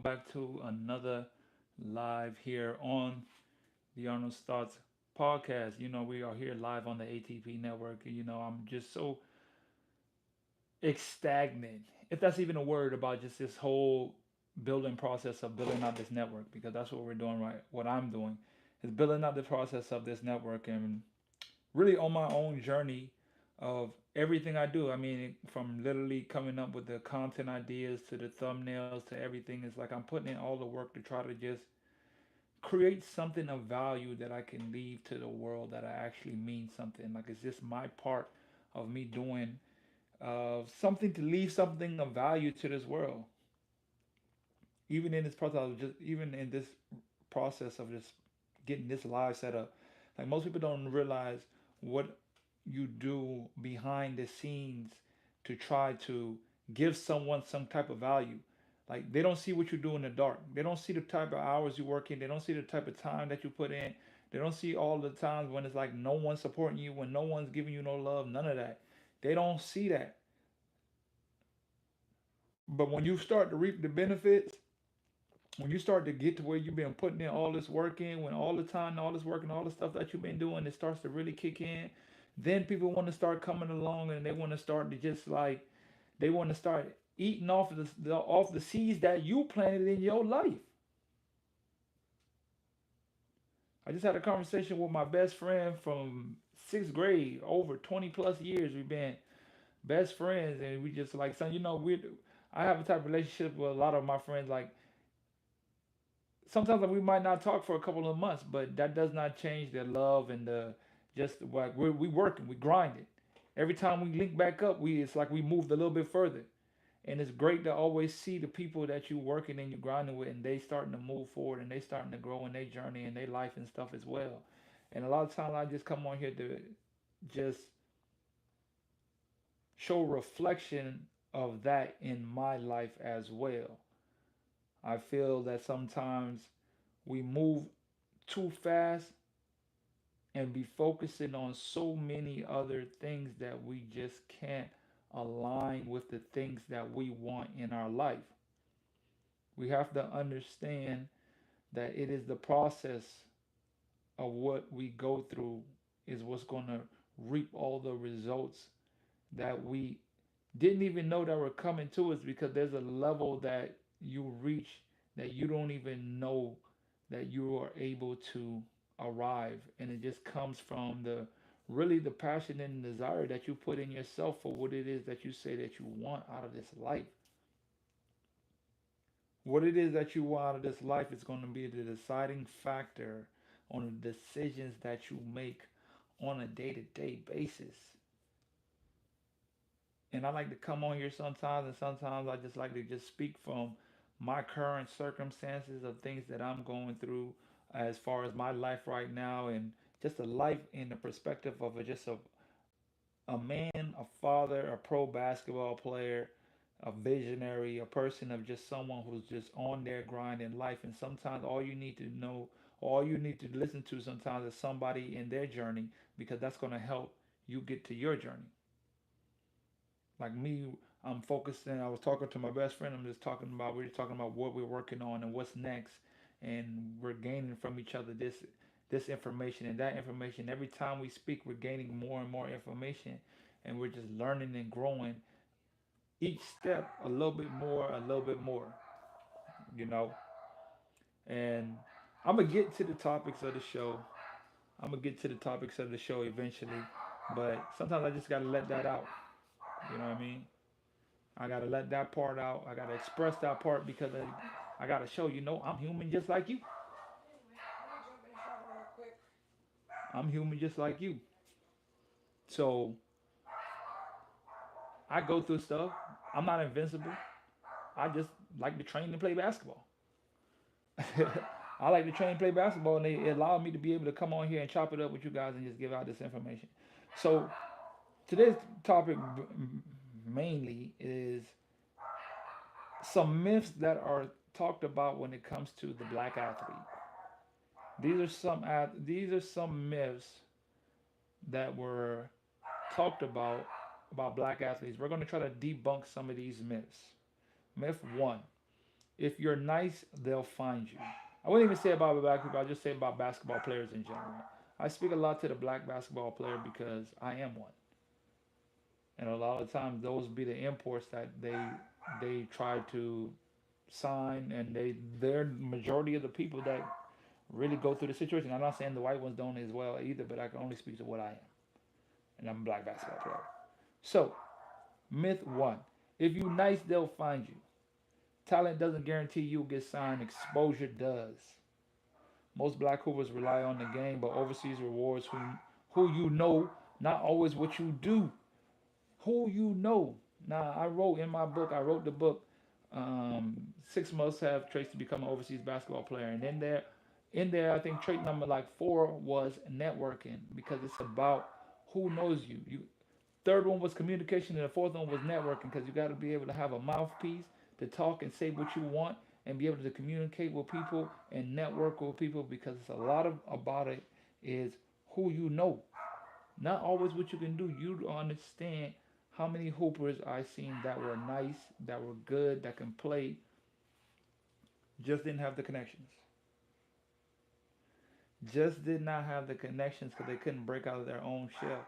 back to another live here on the Arnold Thoughts podcast. We are here live on the ATP network. I'm just so stagnant, if that's even a word, about just this whole building process of building out this network, because that's what we're doing, right? What I'm doing is building out the process of this network and really on my own journey of everything I do. I mean, from literally coming up with the content ideas to the thumbnails to everything, it's like I'm putting in all the work to try to just create something of value that I can leave to the world, that I actually mean something. Like, it's just my part of me doing something to leave something of value to this world. Even in this process, even in this process of just getting this live set up, like, most people don't realize what you do behind the scenes to try to give someone some type of value. Like, they don't see what you do in the dark. They don't see the type of hours you work in. They don't see the type of time that you put in. They don't see all the times when it's like no one's supporting you, when no one's giving you no love, none of that. They don't see that. But when you start to reap the benefits, when you start to get to where you've been putting in all this work in, when all the time, all this work and all the stuff that you've been doing, it starts to really kick in, then people want to start coming along and they want to start to just like, they want to start eating off of the seeds that you planted in your life. I just had a conversation with my best friend from sixth grade, over 20 plus years. We've been best friends, and we just like, son, I have a type of relationship with a lot of my friends. Like, sometimes we might not talk for a couple of months, but that does not change the love and the just like we working, we grinding. Every time we link back up, we it's like we moved a little bit further. And it's great to always see the people that you working and you grinding with, and they starting to move forward and they starting to grow in their journey and their life and stuff as well. And a lot of times I just come on here to just show reflection of that in my life as well. I feel that sometimes we move too fast and be focusing on so many other things that we just can't align with the things that we want in our life. We have to understand that it is the process of what we go through is what's going to reap all the results that we didn't even know that were coming to us, because there's a level that you reach that you don't even know that you are able to arrive, and it just comes from the really the passion and desire that you put in yourself for what it is that you say that you want out of this life. What it is that you want out of this life is going to be the deciding factor on the decisions that you make on a day-to-day basis. And I like to come on here sometimes, and sometimes I just like to just speak from my current circumstances of things that I'm going through as far as my life right now, and just a life in the perspective of a man, a father, a pro basketball player, a visionary, a person of just someone who's just on their grind in life. And sometimes all you need to know, all you need to listen to sometimes is somebody in their journey, because that's going to help you get to your journey. Like me, I'm focusing. I was talking to my best friend. I'm just talking about. We're talking about what we're working on and what's next, and we're gaining from each other this information and that information. Every time we speak, we're gaining more and more information, and we're just learning and growing each step a little bit more, a little bit more. You know, and I'm gonna get to the topics of the show. I'm gonna get to the topics of the show eventually, but sometimes I just gotta let that out. You know what I mean? I gotta let that part out. I gotta express that part because I gotta show I'm human just like you. I'm human just like you. So I go through stuff. I'm not invincible. I just like to train and play basketball. I like to train and play basketball, and they allow me to be able to come on here and chop it up with you guys and just give out this information. So today's topic mainly is some myths that are talked about when it comes to the black athlete. These are some myths that were talked about black athletes. We're going to try to debunk some of these myths. Myth one: If you're nice, they'll find you. I wouldn't even say about black people. I'll just say about basketball players in general. I speak a lot to the black basketball player because I am one, and a lot of times those be the imports that they try to sign, and they're majority of the people that really go through the situation. I'm not saying the white ones don't as well either, but I can only speak to what I am, and I'm a black basketball player. So myth one: if you nice, they'll find you. Talent doesn't guarantee you'll get signed. Exposure does. Most black hoopers rely on the game, but overseas rewards who you know, not always what you do. Who you know. Now, I wrote in my book. I wrote the book, 6 must-have traits to become an overseas basketball player, and in there, I think trait number like 4 was networking because it's about who knows you. Third one was communication, and the fourth one was networking because you got to be able to have a mouthpiece to talk and say what you want and be able to communicate with people and network with people because it's a lot of about it is who you know, not always what you can do. You don't understand how many hoopers I seen that were nice, that were good, that can play, just didn't have the connections. Just did not have the connections because they couldn't break out of their own shell.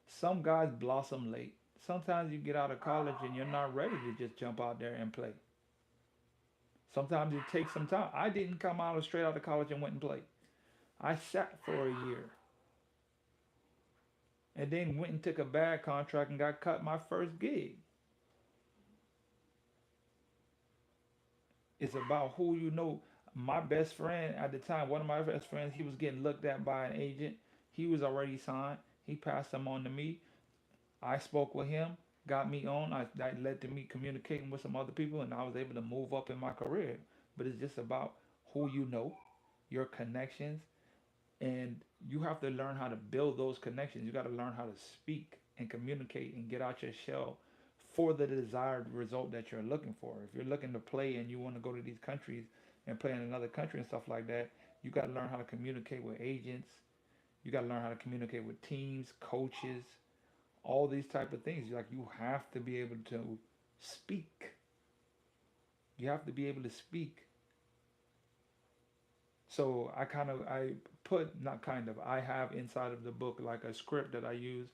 Some guys blossom late. Sometimes you get out of college and you're not ready to just jump out there and play. Sometimes it takes some time. I didn't come out of straight out of college and went and played. I sat for a year and then went and took a bad contract and got cut my first gig. It's about who you know. My best friend at the time, one of my best friends, he was getting looked at by an agent. He was already signed. He passed them on to me. I spoke with him, got me on. That led to me communicating with some other people, and I was able to move up in my career. But it's just about who you know, your connections, and you have to learn how to build those connections. You got to learn how to speak and communicate and get out your shell for the desired result that you're looking for. If you're looking to play and you want to go to these countries and play in another country and stuff like that, you got to learn how to communicate with agents. You got to learn how to communicate with teams, coaches, all these type of things. Like you have to be able to speak. You have to be able to speak. So I put not kind of I have inside of the book like a script that I use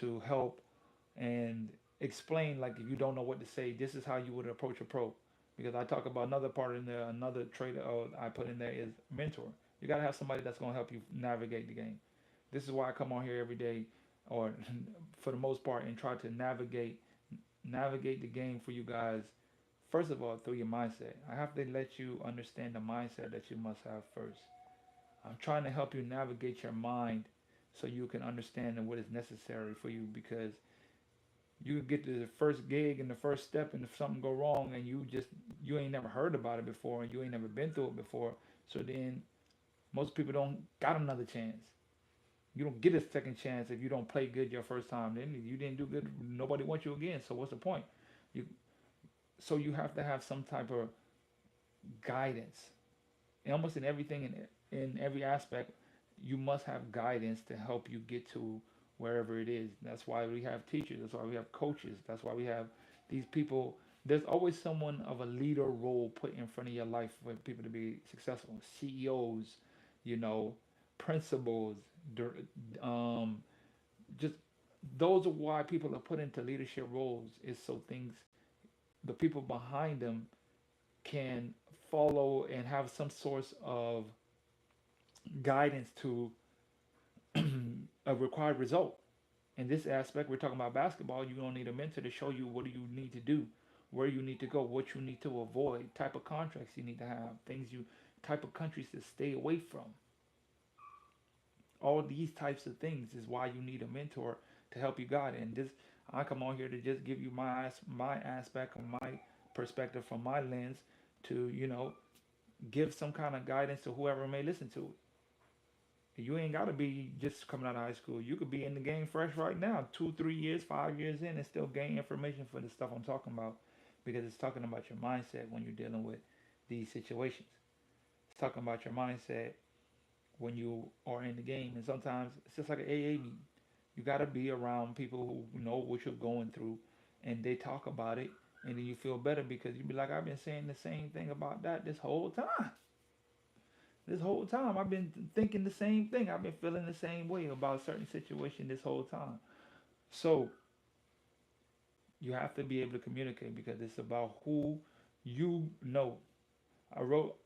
to help and explain, like if you don't know what to say, this is how you would approach a pro. Because I talk about another part in there, another trait I put in there is mentor. You got to have somebody that's going to help you navigate the game. This is why I come on here every day, or for the most part, and try to navigate the game for you guys. First of all, through your mindset, I have to let you understand the mindset that you must have first. I'm trying to help you navigate your mind so you can understand what is necessary for you because you could get to the first gig and the first step and if something go wrong and you ain't never heard about it before and you ain't never been through it before, so then most people don't got another chance. You don't get a second chance if you don't play good your first time. Then you didn't do good, nobody wants you again, so what's the point? You so you have to have some type of guidance. Almost in everything, in every aspect, you must have guidance to help you get to wherever it is. That's why we have teachers. That's why we have coaches. That's why we have these people. There's always someone of a leader role put in front of your life for people to be successful. CEOs, you know, principals, um, just those are why people are put into leadership roles. Is so things the people behind them can follow and have some source of guidance to a required result. In this aspect, we're talking about basketball. You're gonna need a mentor to show you what do you need to do, where you need to go, what you need to avoid, type of contracts you need to have, things you type of countries to stay away from. All these types of things is why you need a mentor to help you guide. And this, I come on here to just give you my aspect of my perspective from my lens to give some kind of guidance to whoever may listen to it. You ain't got to be just coming out of high school. You could be in the game fresh right now, 2, 3 years, 5 years in, and still gain information for the stuff I'm talking about because it's talking about your mindset when you're dealing with these situations. It's talking about your mindset when you are in the game. And sometimes it's just like an AA meeting. You got to be around people who know what you're going through and they talk about it and then you feel better because you be like, I've been saying the same thing about that this whole time. This whole time I've been thinking the same thing. I've been feeling the same way about a certain situation this whole time. So you have to be able to communicate because it's about who you know. I wrote,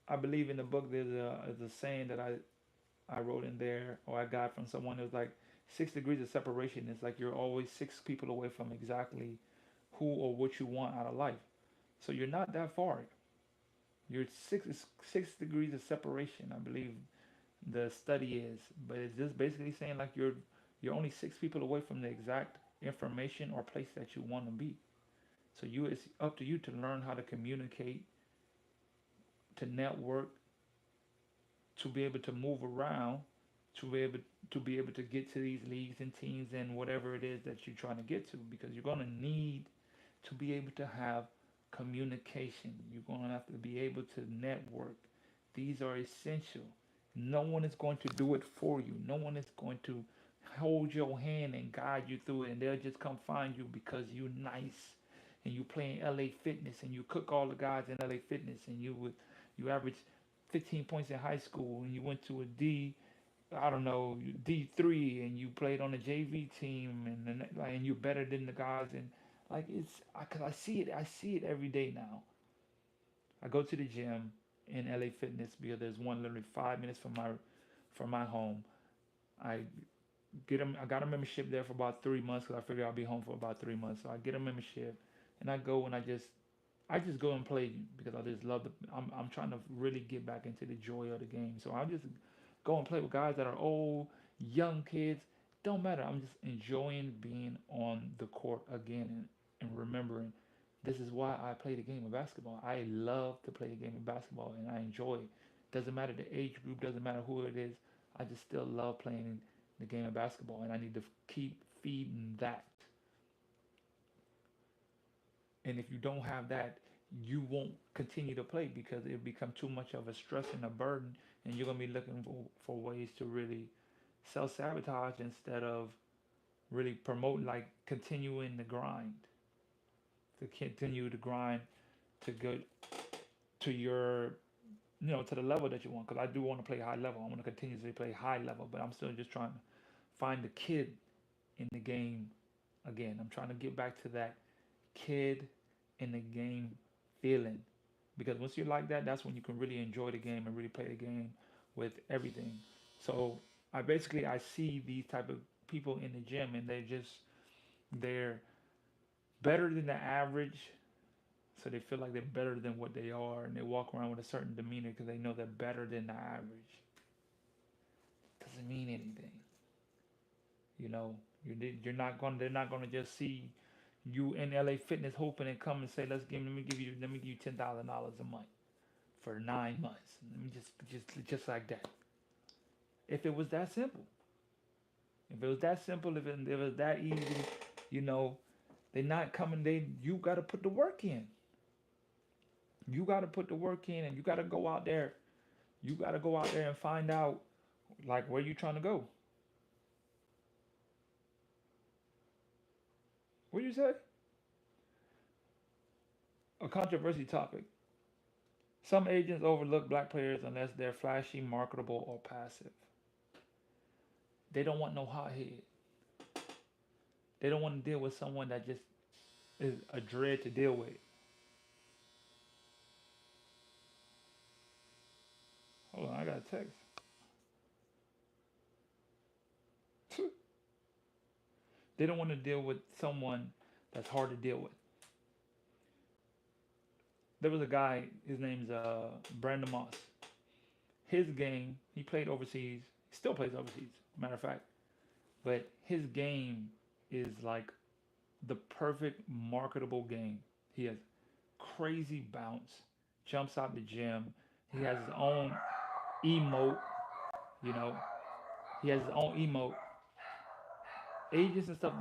I believe in the book there's a saying that I wrote in there or I got from someone. It was like 6 degrees of separation. It's like you're always 6 people away from exactly who or what you want out of life. So you're not that far. You're 6 degrees of separation, I believe the study is. But it's just basically saying like you're only 6 people away from the exact information or place that you want to be. So you it's up to you to learn how to communicate, to network, to be able to move around, to be able to get to these leagues and teams and whatever it is that you're trying to get to because you're going to need to be able to have communication. You're going to have to be able to network. These are essential. No one is going to do it for you. No one is going to hold your hand and guide you through it, and they'll just come find you because you're nice and you play in LA Fitness and you cook all the guys in LA Fitness and you average 15 points in high school and you went to a I don't know, D3 and you played on a JV team and you're better than the guys and like cause I see it every day now. I go to the gym in LA Fitness because there's one literally 5 minutes from my home. I I got a membership there for about 3 months because I figured I'll be home for about 3 months. So I get a membership and I go and I just go and play because I just love the. I'm trying to really get back into the joy of the game. So I just go and play with guys that are old, young kids. Don't matter. I'm just enjoying being on the court again and remembering this is why I play the game of basketball. I love to play the game of basketball and I enjoy it. Doesn't matter the age group, doesn't matter who it is. I just still love playing the game of basketball and I need to keep feeding that. And if you don't have that, you won't continue to play because it become too much of a stress and a burden, and you're gonna be looking for ways to really self sabotage instead of really promote like continuing the grind, to continue to grind to go to your to the level that you want. Because I do want to play high level. I want to continuously play high level, but I'm still just trying to find the kid in the game again. I'm trying to get back to that kid in the game feeling. Because once you're like that, that's when you can really enjoy the game and really play the game with everything. So I see these type of people in the gym and they're better than the average. So they feel like they're better than what they are and they walk around with a certain demeanor because they know they're better than the average. Doesn't mean anything. You know, you're not going. They're not going to just see you in LA Fitness hoping and come and say, let me give you $10,000 a month for 9 months. Let me just like that. If it was that simple, if it was that simple, if it was that easy, you know, they're not coming. You got to put the work in. You got to put the work in, and you got to go out there. You got to go out there and find out like where you trying to go. What you say? A controversy topic. Some agents overlook black players unless they're flashy, marketable, or passive. They don't want no hothead. They don't want to deal with someone that just is a dread to deal with. Hold on, I got a text. They don't want to deal with someone that's hard to deal with. There was a guy, his name's Brandon Moss. His game, he played overseas, he still plays overseas, matter of fact. But his game is like the perfect marketable game. He has crazy bounce, jumps out the gym. He has his own emote, you know. He has his own emote. Agents and stuff,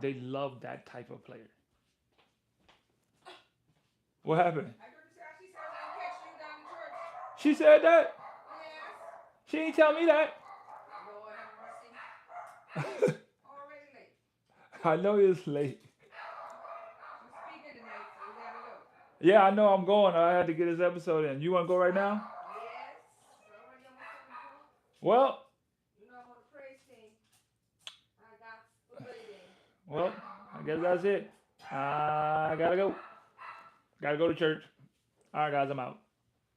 they love that type of player. What happened? She said that. She ain't tell me that. I know it's late. Yeah, I know I'm going. I had to get this episode in. You want to go right now? Yes, already almost 7 o'clock. Well, You know I'm on the praise team. I got the lady. well, I guess that's it. I gotta go. Gotta go to church. All right, guys, I'm out.